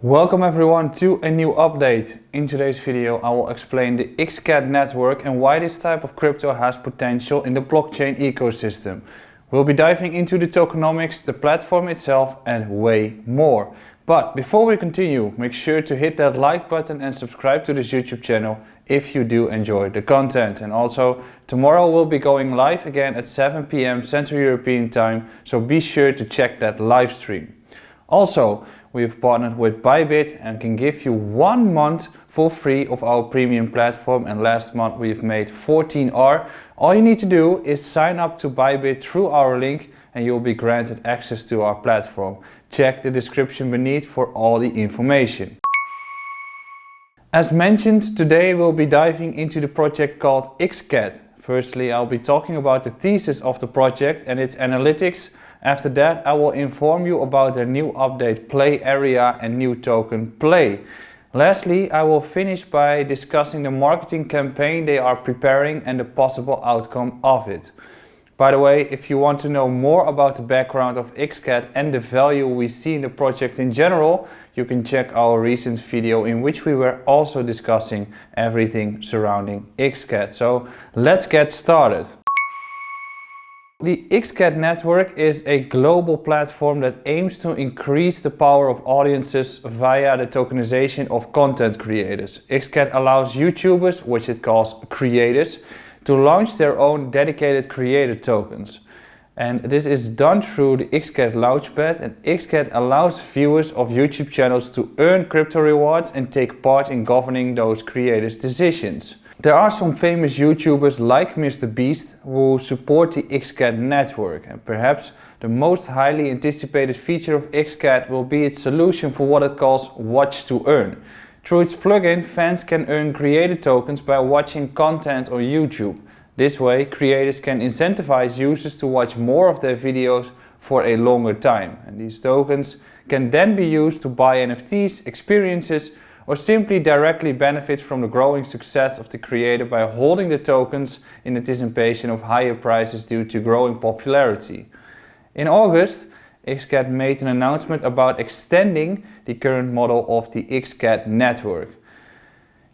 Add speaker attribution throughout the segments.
Speaker 1: Welcome everyone to a new update. In today's video I will explain the XCad network and why this type of crypto has potential in the blockchain ecosystem. We'll be diving into the tokenomics, the platform itself and way more. But before we continue, make sure to hit that like button and subscribe to this YouTube channel if you do enjoy the content. And also tomorrow we'll be going live again at 7 p.m. Central European time, so be sure to check that live stream. Also, we've partnered with Bybit and can give you 1 month for free of our premium platform, and last month we've made 14R. All you need to do is sign up to Bybit through our link and you'll be granted access to our platform. Check the description beneath for all the information. As mentioned, today we'll be diving into the project called XCad. Firstly, I'll be talking about the thesis of the project and its analytics. After that, I will inform you about their new update Play Area and new token Play. Lastly, I will finish by discussing the marketing campaign they are preparing and the possible outcome of it. By the way, if you want to know more about the background of XCad and the value we see in the project in general, you can check our recent video in which we were also discussing everything surrounding XCad. So let's get started. The XCad network is a global platform that aims to increase the power of audiences via the tokenization of content creators. XCad allows YouTubers, which it calls creators, to launch their own dedicated creator tokens. And this is done through the XCad Launchpad, and XCad allows viewers of YouTube channels to earn crypto rewards and take part in governing those creators' decisions. There are some famous YouTubers like MrBeast who support the XCad network, and perhaps the most highly anticipated feature of XCad will be its solution for what it calls watch to earn. Through its plugin, fans can earn creator tokens by watching content on YouTube. This way, creators can incentivize users to watch more of their videos for a longer time, and these tokens can then be used to buy NFTs, experiences, or simply directly benefit from the growing success of the creator by holding the tokens in anticipation of higher prices due to growing popularity. In August, XCad made an announcement about extending the current model of the XCad network.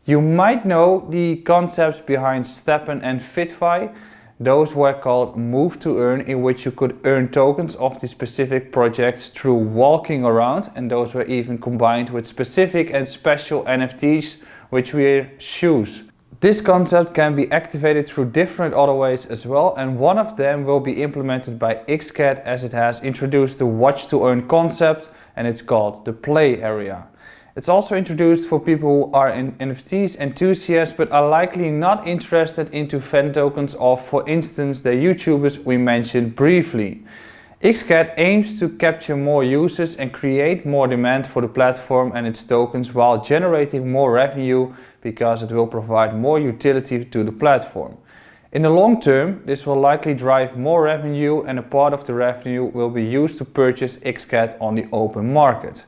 Speaker 1: You might know the concepts behind Steppen and FitFi. Those were called Move to Earn, in which you could earn tokens of the specific projects through walking around, and those were even combined with specific and special NFTs, which were shoes. This concept can be activated through different other ways as well, and one of them will be implemented by XCad as it has introduced the watch to earn concept, and it's called the Play Area. It's also introduced for people who are NFTs enthusiasts but are likely not interested into fan tokens of, for instance, the YouTubers we mentioned briefly. XCad aims to capture more users and create more demand for the platform and its tokens while generating more revenue because it will provide more utility to the platform. In the long term, this will likely drive more revenue, and a part of the revenue will be used to purchase XCad on the open market.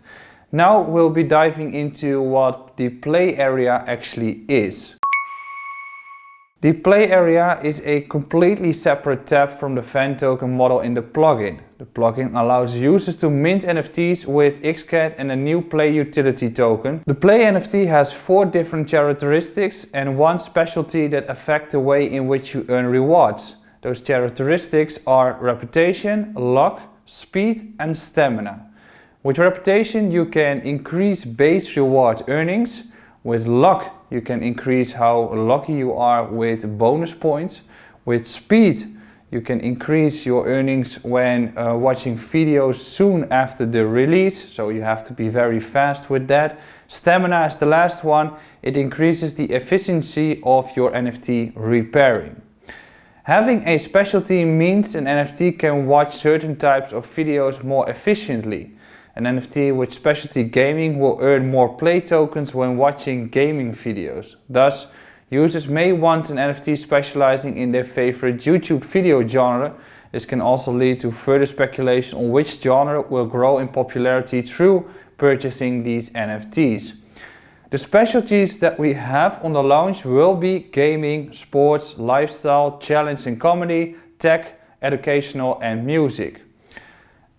Speaker 1: Now we'll be diving into what the Play Area actually is. The Play Area is a completely separate tab from the fan token model in the plugin. The plugin allows users to mint NFTs with XCad and a new Play utility token. The Play NFT has 4 different characteristics and 1 specialty that affect the way in which you earn rewards. Those characteristics are reputation, luck, speed and stamina. With reputation, you can increase base reward earnings. With luck, you can increase how lucky you are with bonus points. With speed, you can increase your earnings when watching videos soon after the release, so you have to be very fast with that. Stamina is the last one. It increases the efficiency of your NFT repairing. Having a specialty means an NFT can watch certain types of videos more efficiently. An NFT with specialty gaming will earn more play tokens when watching gaming videos. Thus, users may want an NFT specializing in their favorite YouTube video genre. This can also lead to further speculation on which genre will grow in popularity through purchasing these NFTs. The specialties that we have on the launch will be gaming, sports, lifestyle, challenge and comedy, tech, educational and music.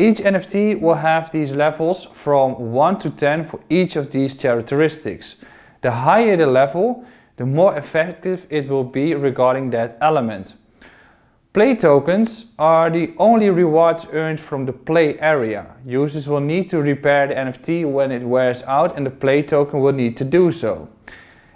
Speaker 1: Each NFT will have these levels from 1 to 10 for each of these characteristics. The higher the level, the more effective it will be regarding that element. Play tokens are the only rewards earned from the play area. Users will need to repair the NFT when it wears out and the play token will need to do so.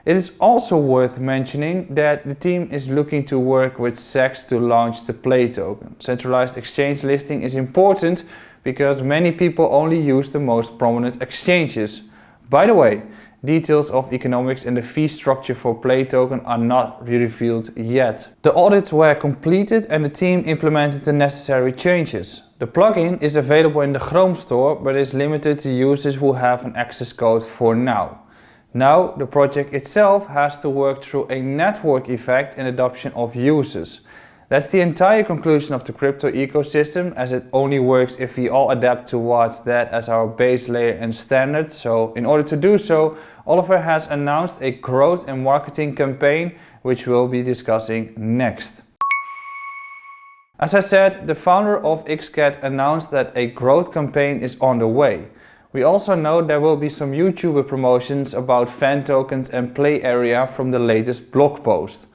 Speaker 1: It is also worth mentioning that the team is looking to work with SEX to launch the play token. Centralized exchange listing is important because many people only use the most prominent exchanges. By the way, details of economics and the fee structure for play token are not revealed yet. The audits were completed and the team implemented the necessary changes. The plugin is available in the Chrome store but is limited to users who have an access code for now. Now the project itself has to work through a network effect and adoption of users. That's the entire conclusion of the crypto ecosystem, as it only works if we all adapt towards that as our base layer and standard. So in order to do so, Oliver has announced a growth and marketing campaign, which we'll be discussing next. As I said, the founder of XCad announced that a growth campaign is on the way. We also know there will be some YouTuber promotions about fan tokens and play area from the latest blog post.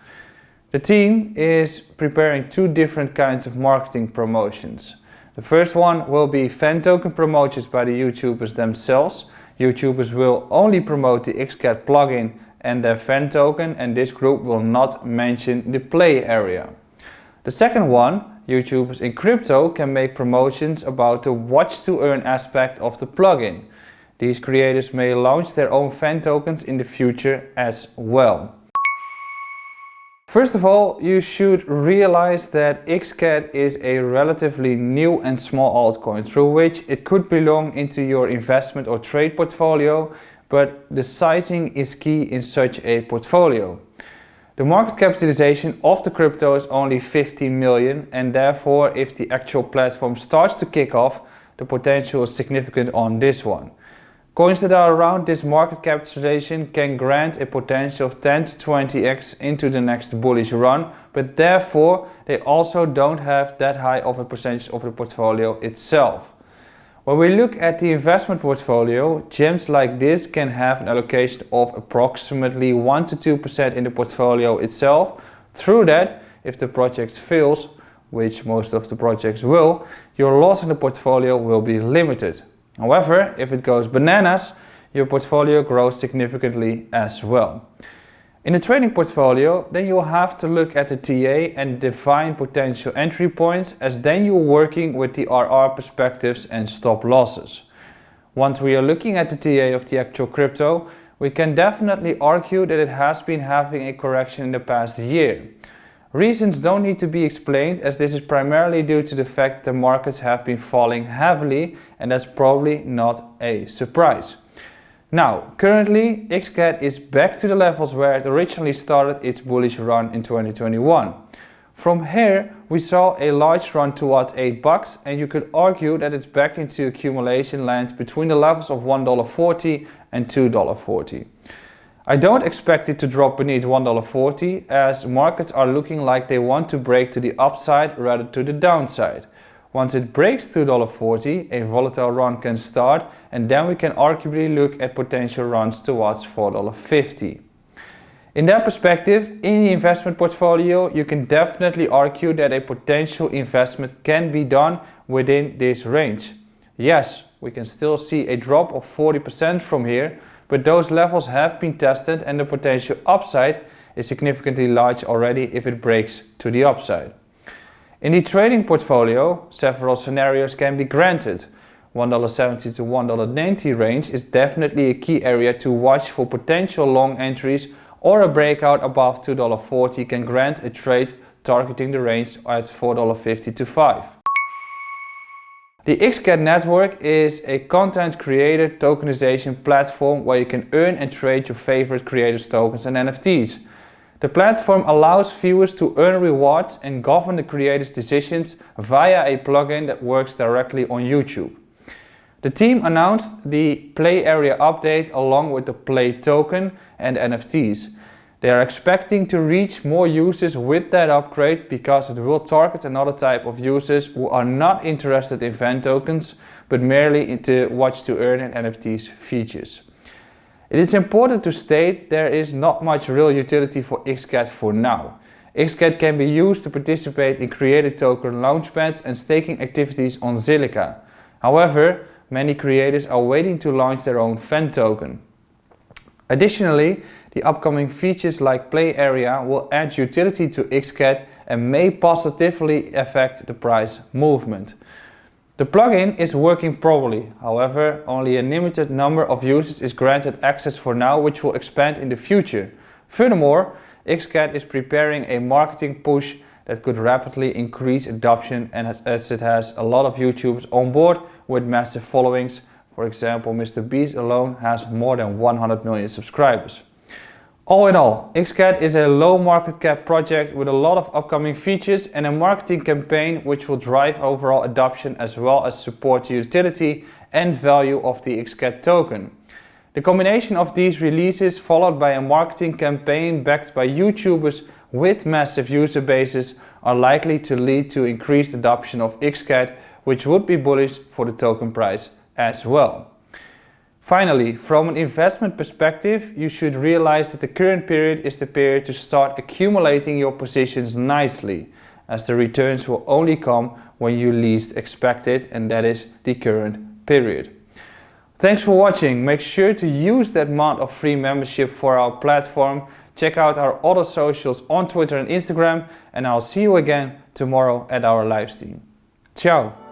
Speaker 1: The team is preparing two different kinds of marketing promotions. The first one will be fan token promotions by the YouTubers themselves. YouTubers will only promote the XCad plugin and their fan token, and this group will not mention the play area. The second one, YouTubers in crypto can make promotions about the watch to earn aspect of the plugin. These creators may launch their own fan tokens in the future as well. First of all, you should realize that XCad is a relatively new and small altcoin through which it could belong into your investment or trade portfolio, but the sizing is key in such a portfolio. The market capitalization of the crypto is only 15 million, and therefore if the actual platform starts to kick off, the potential is significant on this one. Coins that are around this market capitalization can grant a potential of 10 to 20x into the next bullish run, but therefore they also don't have that high of a percentage of the portfolio itself. When we look at the investment portfolio, gems like this can have an allocation of approximately 1 to 2% in the portfolio itself. Through that, if the project fails, which most of the projects will, your loss in the portfolio will be limited. However, if it goes bananas, your portfolio grows significantly as well. In a trading portfolio, then you'll have to look at the TA and define potential entry points, as then you're working with the RR perspectives and stop losses. Once we are looking at the TA of the actual crypto, we can definitely argue that it has been having a correction in the past year. Reasons don't need to be explained, as this is primarily due to the fact that the markets have been falling heavily, and that's probably not a surprise. Now, currently XCad is back to the levels where it originally started its bullish run in 2021. From here we saw a large run towards $8, and you could argue that it's back into accumulation land between the levels of $1.40 and $2.40. I don't expect it to drop beneath $1.40, as markets are looking like they want to break to the upside rather to the downside. Once it breaks $2.40, a volatile run can start, and then we can arguably look at potential runs towards $4.50. In that perspective, in the investment portfolio, you can definitely argue that a potential investment can be done within this range. Yes, we can still see a drop of 40% from here, but those levels have been tested and the potential upside is significantly large already if it breaks to the upside. In the trading portfolio, several scenarios can be granted. $1.70 to $1.90 range is definitely a key area to watch for potential long entries, or a breakout above $2.40 can grant a trade targeting the range at $4.50 to $5. The XCad network is a content creator tokenization platform where you can earn and trade your favorite creators' tokens and NFTs. The platform allows viewers to earn rewards and govern the creators' decisions via a plugin that works directly on YouTube. The team announced the play area update along with the play token and NFTs. They are expecting to reach more users with that upgrade because it will target another type of users who are not interested in fan tokens, but merely into watch to earn and NFTs features. It is important to state there is not much real utility for XCad for now. XCad can be used to participate in creator token launchpads and staking activities on Zilliqa. However, many creators are waiting to launch their own fan token. Additionally, the upcoming features like Play Area will add utility to XCad and may positively affect the price movement. The plugin is working properly, however, only a limited number of users is granted access for now, which will expand in the future. Furthermore, XCad is preparing a marketing push that could rapidly increase adoption, and as it has a lot of YouTubers on board with massive followings. For example, Mr. Beast alone has more than 100 million subscribers. All in all, XCad is a low market cap project with a lot of upcoming features and a marketing campaign which will drive overall adoption as well as support the utility and value of the XCad token. The combination of these releases followed by a marketing campaign backed by YouTubers with massive user bases are likely to lead to increased adoption of XCad, which would be bullish for the token price as well. Finally, from an investment perspective, you should realize that the current period is the period to start accumulating your positions nicely, as the returns will only come when you least expect it, and that is the current period. Thanks for watching. Make sure to use that month of free membership for our platform. Check out our other socials on Twitter and Instagram, and I'll see you again tomorrow at our live stream. Ciao!